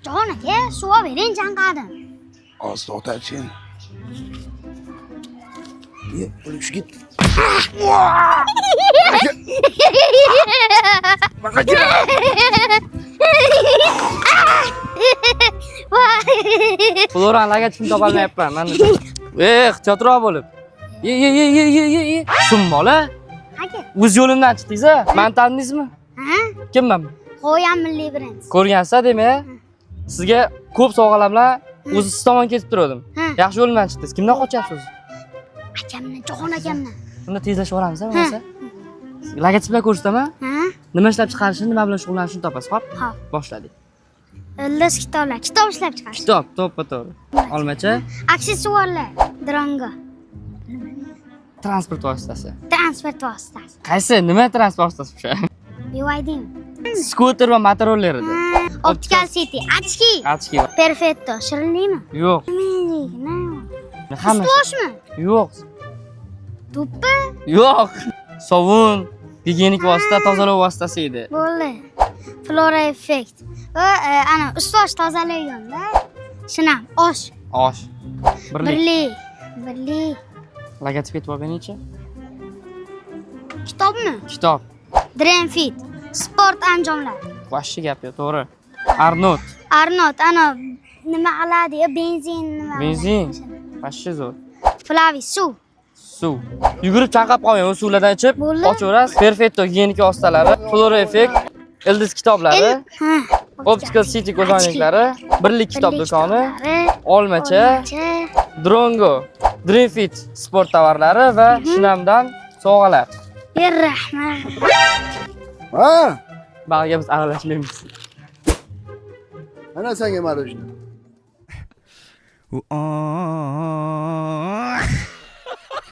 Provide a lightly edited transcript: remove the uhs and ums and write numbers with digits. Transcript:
Jon aka, suv olib bering, chanqadim. Oz otachi. Ye, o'lish git. Baqacha. Floran lagachini topolmayapman men. Ehtiyotroq bo'lib. Ye. Shum bola. Aka. O'z yo'limdan chiqdingiz-a? Men tanidingizmi? Ha? Kimman? Qo'yan milliy brend. Ko'rgansiz demak. Sizga ko'p sovg'alar bilan o'zi siz tomon ketib turdim. Ha. Yaxshi yo'limdan chiqdingiz. Kimdan qochyapsiz? Akamdan, Jon akamdan. Unda tezlashib olamiz, bo'lmasa. Logotip bilan ko'rsataman. Ha? Nima ishlab chiqarishni, nima bilan shug'ullanishni topasiz. Xo'p? Xo'p. Boshladik. Ildiz kitoblar, kitob ishlab chiqarish. Kitob, to'ppa-to'g'ri. Olmacha, Aksessuarlar, dronga, transport vositasi. transport vositasi. Qaysi? Nima transport vositasi o'sha? BYD. Skuter va motoroller edi. Optical City, Achki, Achki. Perfetto, shirinlikmi? Yo'q. Nima? Hamma. Ustvoshmi? Yo'q. Do'ppi? Yo'q. Sovun, gigiyenik vosita, tozalash vositasi edi. Bo'ldi. Flora effect. Va ana ustvosh tozalaydi-da. Shinam, osh. Osh. Birli. Logotip ketib olganicha. Kitobmi? Kitob. Dreamfit, sport anjomlar. Vashshi gap yo'q, to'g'ri. Arnold. Arnold, ana nima qiladi? Benzin nima? Benzin. Vashshi zo'r. Flavis, suv. Suv. Yugurib chanqab qolmang, o'z suvlardan ichib, Bo'ldi. ochaverasiz. Perfetto gigiyenik vositalari, Flora effect, ildiz kitoblari, Ha. Optical City ko'zoynaklari, birlik kitob do'koni, Olmacha, Olmacha. Drongo, Dreamfit sport tovarlari va Shinamdan sovg'alar. Rahmat. Ha? Bag'ga biz aralashmaymiz. Ana senga marojna.